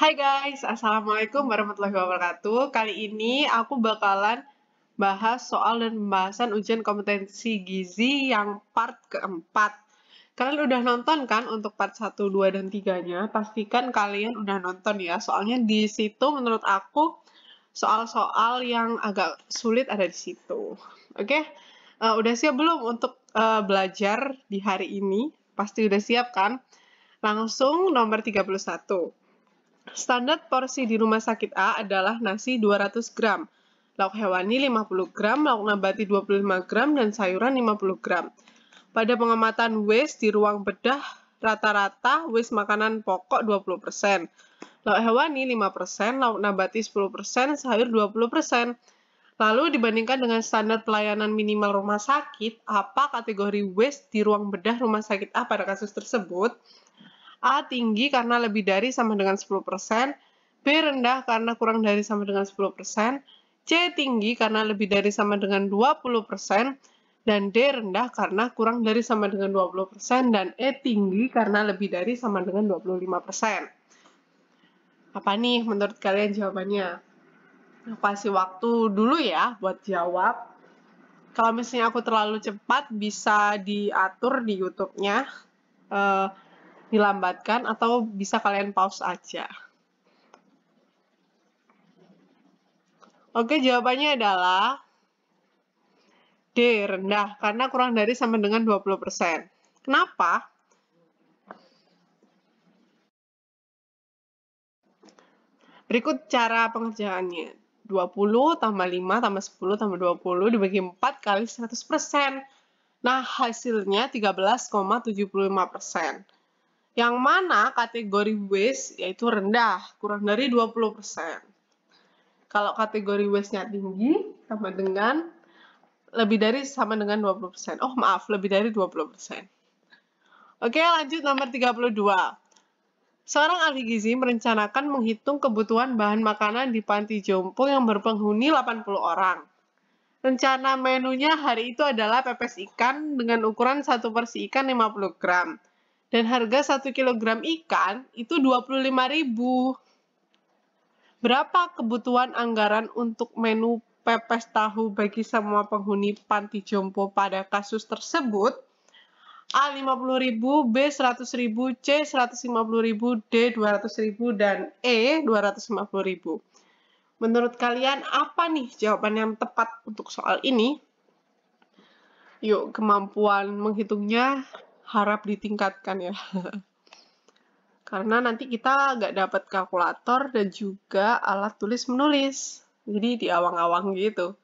Hai guys, Assalamualaikum warahmatullahi wabarakatuh. Kali ini aku bakalan bahas soal dan pembahasan ujian kompetensi gizi yang part keempat. Kalian udah nonton kan untuk part 1, 2, dan 3-nya? Pastikan kalian udah nonton ya, soalnya di situ menurut aku soal-soal yang agak sulit ada di situ. Oke? Udah siap belum untuk belajar di hari ini? Pasti udah siap kan? Langsung nomor 31. Standar porsi di rumah sakit A adalah nasi 200 gram, lauk hewani 50 gram, lauk nabati 25 gram, dan sayuran 50 gram. Pada pengamatan waste di ruang bedah, rata-rata waste makanan pokok 20%, lauk hewani 5%, lauk nabati 10%, sayur 20%. Lalu dibandingkan dengan standar pelayanan minimal rumah sakit, apa kategori waste di ruang bedah rumah sakit A pada kasus tersebut? A tinggi karena lebih dari sama dengan 10%, B rendah karena kurang dari sama dengan 10%, C tinggi karena lebih dari sama dengan 20%, dan D rendah karena kurang dari sama dengan 20%, dan E tinggi karena lebih dari sama dengan 25%. Apa nih menurut kalian jawabannya? Aku kasih waktu dulu ya buat jawab. Kalau misalnya aku terlalu cepat, bisa diatur di YouTube-nya. Dilambatkan atau bisa kalian pause aja. Oke, jawabannya adalah D, rendah, karena kurang dari sama dengan 20%. Kenapa? Berikut cara pengerjaannya. 20 tambah 5 tambah 10 tambah 20 dibagi 4 kali 100%. Nah, hasilnya 13,75%. Yang mana kategori waste yaitu rendah, kurang dari 20%. Kalau kategori waste-nya tinggi, sama dengan lebih dari sama dengan 20%. Oh, maaf, lebih dari 20%. Oke, lanjut nomor 32. Seorang ahli gizi merencanakan menghitung kebutuhan bahan makanan di panti jompo yang berpenghuni 80 orang. Rencana menunya hari itu adalah pepes ikan dengan ukuran 1 porsi ikan 50 gram. Dan harga 1 kg ikan itu 25.000. Berapa kebutuhan anggaran untuk menu pepes tahu bagi semua penghuni panti jompo pada kasus tersebut? A 50.000, B 100.000, C 150.000, D 200.000, dan E 250.000. Menurut kalian apa nih jawaban yang tepat untuk soal ini? Yuk, kemampuan menghitungnya harap ditingkatkan ya. Karena nanti kita nggak dapat kalkulator dan juga alat tulis menulis. Jadi diawang-awang gitu.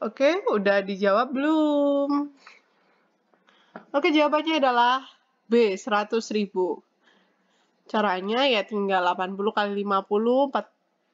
Oke, udah dijawab belum? Oke, jawabannya adalah B, 100.000. Caranya ya tinggal 80 kali 50,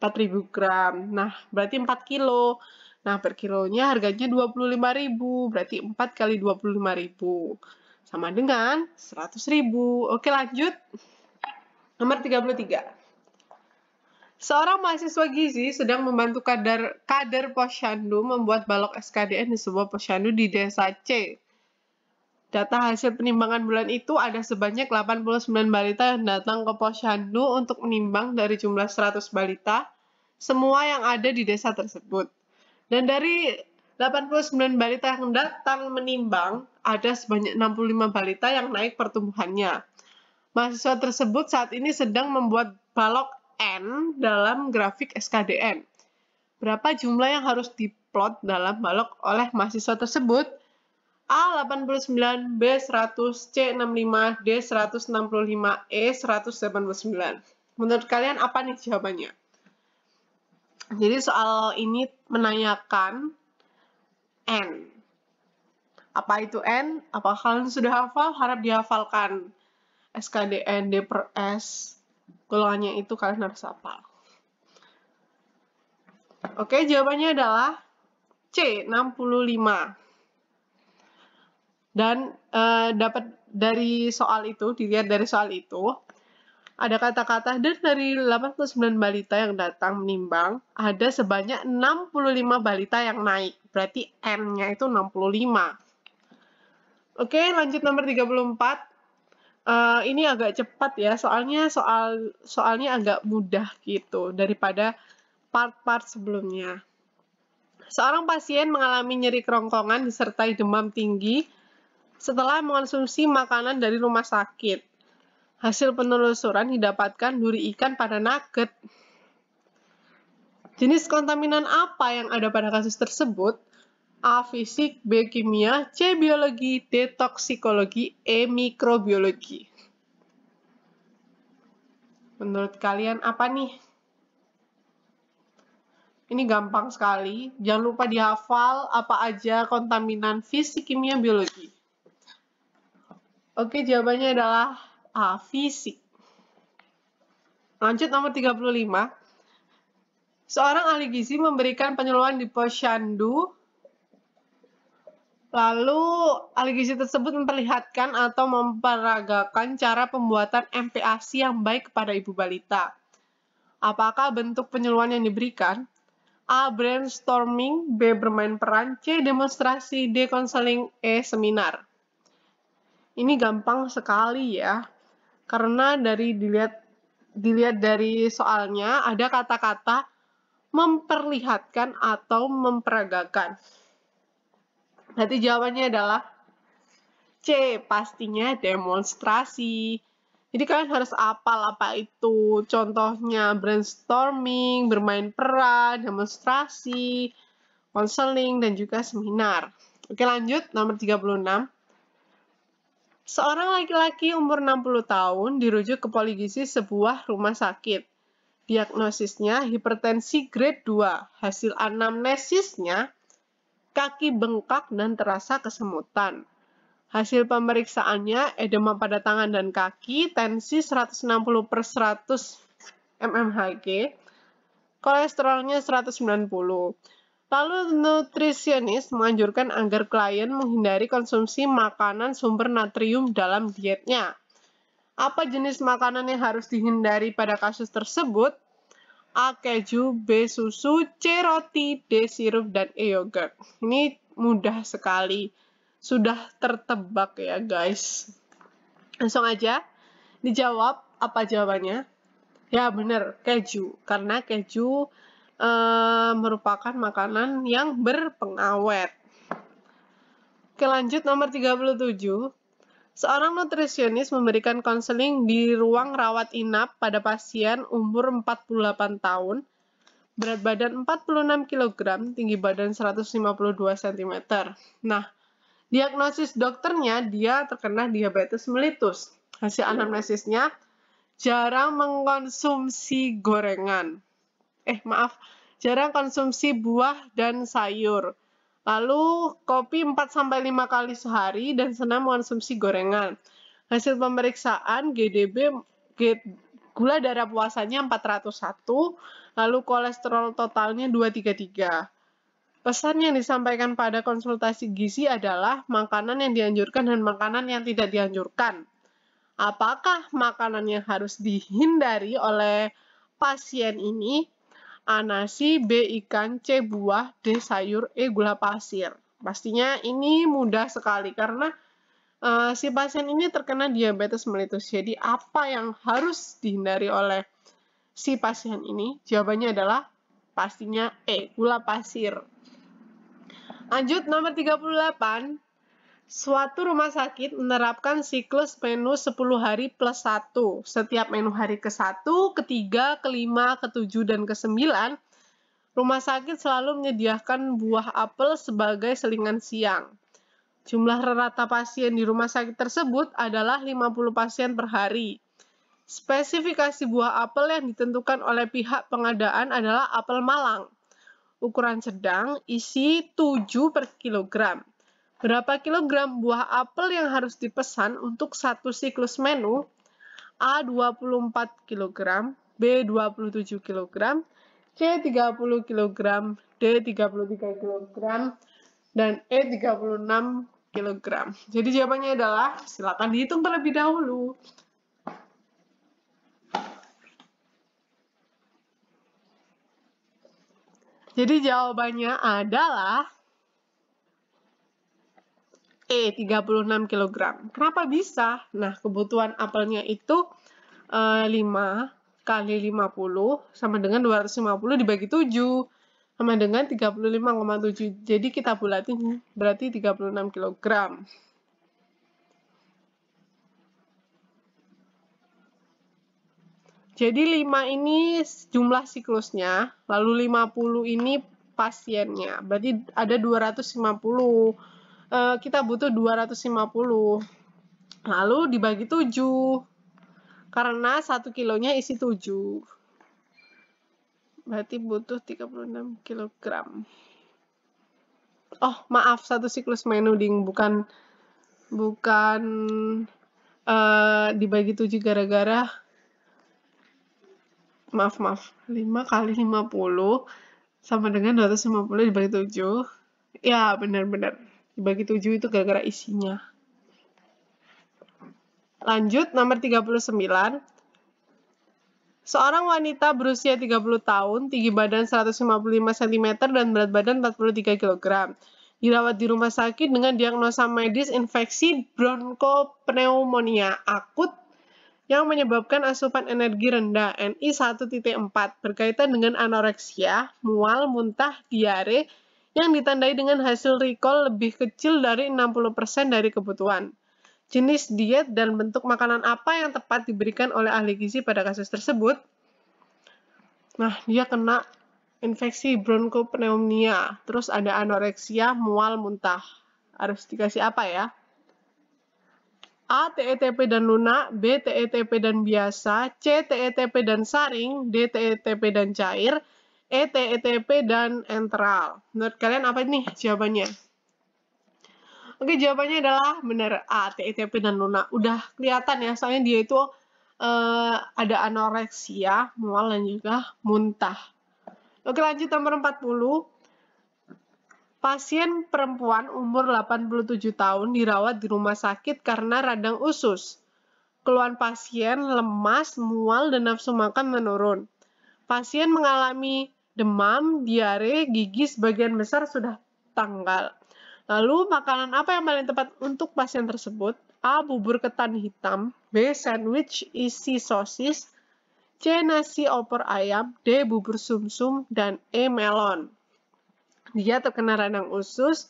4.000 gram. Nah, berarti 4 kilo. Nah, per kilonya harganya 25.000. Berarti 4 kali 25.000. Sama dengan 100.000. Oke, lanjut. Nomor 33. Seorang mahasiswa gizi sedang membantu kader posyandu membuat balok SKDN di sebuah posyandu di desa C. Data hasil penimbangan bulan itu ada sebanyak 89 balita yang datang ke posyandu untuk menimbang dari jumlah 100 balita, semua yang ada di desa tersebut. Dan dari 89 balita yang datang menimbang, ada sebanyak 65 balita yang naik pertumbuhannya. Mahasiswa tersebut saat ini sedang membuat balok N dalam grafik SKDN. Berapa jumlah yang harus diplot dalam balok oleh mahasiswa tersebut? A 89, B 100, C 65, D 165, E 189. Menurut kalian apa nih jawabannya? Jadi soal ini menanyakan N. Apa itu N? Apakah kalian sudah hafal? Harap dihafalkan. SKDN, D per S, golongannya itu kalian harus hafal. Oke, jawabannya adalah C, 65. Dan dapat dari soal itu, dilihat dari soal itu, ada kata-kata dan dari 89 balita yang datang menimbang, ada sebanyak 65 balita yang naik. Berarti N-nya itu 65. Oke, lanjut nomor 34. Ini agak cepat ya, soalnya agak mudah gitu daripada part-part sebelumnya. Seorang pasien mengalami nyeri kerongkongan disertai demam tinggi setelah mengonsumsi makanan dari rumah sakit. Hasil penelusuran didapatkan duri ikan pada nugget. Jenis kontaminan apa yang ada pada kasus tersebut? A. Fisik, B. Kimia, C. Biologi, D. Toksikologi, E. Mikrobiologi. Menurut kalian apa nih? Ini gampang sekali. Jangan lupa dihafal apa aja kontaminan fisik, kimia, biologi. Oke, jawabannya adalah A. Fisik. Lanjut nomor 35. Seorang ahli gizi memberikan penyuluhan di posyandu. Lalu, ahli gizi tersebut memperlihatkan atau memperagakan cara pembuatan MPASI yang baik kepada ibu balita. Apakah bentuk penyuluhan yang diberikan? A. Brainstorming, B. Bermain peran, C. Demonstrasi, D. Konseling, E. Seminar. Ini gampang sekali ya, karena dilihat dari soalnya ada kata-kata memperlihatkan atau memperagakan. Berarti jawabannya adalah C, pastinya demonstrasi. Jadi kalian harus hafal apa itu. Contohnya brainstorming, bermain peran, demonstrasi, konseling, dan juga seminar. Oke, lanjut nomor 36. Seorang laki-laki umur 60 tahun dirujuk ke Poligizi sebuah rumah sakit. Diagnosisnya hipertensi grade 2. Hasil anamnesisnya kaki bengkak dan terasa kesemutan. Hasil pemeriksaannya edema pada tangan dan kaki, tensi 160/100 mmHg, kolesterolnya 190. Lalu nutrisionis menganjurkan agar klien menghindari konsumsi makanan sumber natrium dalam dietnya. Apa jenis makanan yang harus dihindari pada kasus tersebut? A. Keju, B. Susu, C. Roti, D. Sirup, dan E. Yogurt. Ini mudah sekali. Sudah tertebak ya guys. Langsung aja dijawab apa jawabannya. Ya benar, keju. Karena keju merupakan makanan yang berpengawet. Oke, lanjut nomor 37. Seorang nutrisionis memberikan konseling di ruang rawat inap pada pasien umur 48 tahun, berat badan 46 kg, tinggi badan 152 cm. Nah, diagnosis dokternya dia terkena diabetes mellitus. Hasil anamnesisnya jarang mengkonsumsi gorengan. Jarang konsumsi buah dan sayur. Lalu kopi 4-5 kali sehari dan senang mengkonsumsi gorengan. Hasil pemeriksaan gula darah puasanya 401, lalu kolesterol totalnya 233. Pesan yang disampaikan pada konsultasi gizi adalah makanan yang dianjurkan dan makanan yang tidak dianjurkan. Apakah makanan yang harus dihindari oleh pasien ini? A. Nasi, B. Ikan, C. Buah, D. Sayur, E. Gula pasir. Pastinya ini mudah sekali karena si pasien ini terkena diabetes mellitus. Jadi apa yang harus dihindari oleh si pasien ini? Jawabannya adalah pastinya E. Gula pasir. Lanjut nomor 38. Suatu rumah sakit menerapkan siklus menu 10 hari plus 1. Setiap menu hari ke-1, ke-3, ke-5, ke-7, dan ke-9, rumah sakit selalu menyediakan buah apel sebagai selingan siang. Jumlah rata pasien di rumah sakit tersebut adalah 50 pasien per hari. Spesifikasi buah apel yang ditentukan oleh pihak pengadaan adalah apel Malang. Ukuran sedang, isi 7 per kilogram. Berapa kilogram buah apel yang harus dipesan untuk satu siklus menu? A. 24 kg, B. 27 kg, C. 30 kg, D. 33 kg, dan E. 36 kg. Jadi jawabannya adalah, silakan dihitung terlebih dahulu. Jadi jawabannya adalah E 36 kg. Kenapa bisa? Nah, kebutuhan apelnya itu 5 kali 50 sama dengan 250 dibagi 7 sama dengan 35,7. Jadi kita bulatin berarti 36 kg. Jadi 5 ini jumlah siklusnya, lalu 50 ini pasiennya. Berarti ada 250. Kita butuh 250. Lalu dibagi 7. Karena 1 kilonya isi 7. Berarti butuh 36 kg. Oh, maaf, 1 siklus menuding, bukan dibagi 7 gara-gara maaf 5 kali 50 sama dengan 250 dibagi 7. Ya, benar-benar. Dibagi 7 itu gara-gara isinya. Lanjut, nomor 39. Seorang wanita berusia 30 tahun, tinggi badan 155 cm dan berat badan 43 kg. Dirawat di rumah sakit dengan diagnosa medis infeksi bronkopneumonia akut yang menyebabkan asupan energi rendah NI 1.4 berkaitan dengan anoreksia, mual, muntah, diare yang ditandai dengan hasil recall lebih kecil dari 60% dari kebutuhan. Jenis diet dan bentuk makanan apa yang tepat diberikan oleh ahli gizi pada kasus tersebut? Nah, dia kena infeksi bronkopneumonia, terus ada anoreksia, mual, muntah. Harus dikasih apa ya? A. TETP dan lunak, B. TETP dan biasa, C. TETP dan saring, D. TETP dan cair, E. TETP dan enteral. Menurut kalian apa nih jawabannya? Oke, jawabannya adalah benar A. TETP dan lunak. Udah kelihatan ya, soalnya dia itu ada anoreksia, mual, dan juga muntah. Oke, lanjut nomor 40. Pasien perempuan umur 87 tahun dirawat di rumah sakit karena radang usus. Keluhan pasien lemas, mual, dan nafsu makan menurun. Pasien mengalami demam, diare, gigi sebagian besar sudah tanggal. Lalu, makanan apa yang paling tepat untuk pasien tersebut? A. Bubur ketan hitam, B. Sandwich isi sosis, C. Nasi opor ayam, D. Bubur sumsum, dan E. Melon. Dia terkena radang usus,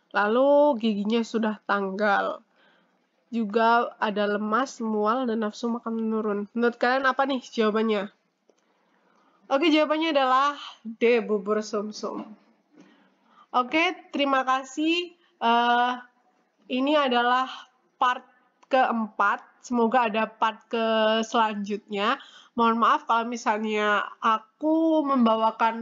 lalu giginya sudah tanggal. Juga ada lemas, mual, dan nafsu makan menurun. Menurut kalian apa nih jawabannya? Oke, jawabannya adalah D. Bubur sumsum. Oke, terima kasih. Ini adalah part keempat. Semoga ada part ke selanjutnya. Mohon maaf kalau misalnya aku membawakan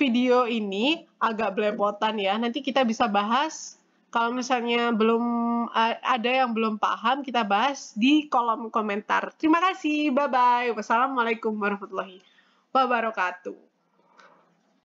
video ini agak belepotan ya. Nanti kita bisa bahas. Kalau misalnya belum ada yang belum paham, kita bahas di kolom komentar. Terima kasih. Bye-bye. Wassalamualaikum warahmatullahi wabarakatuh.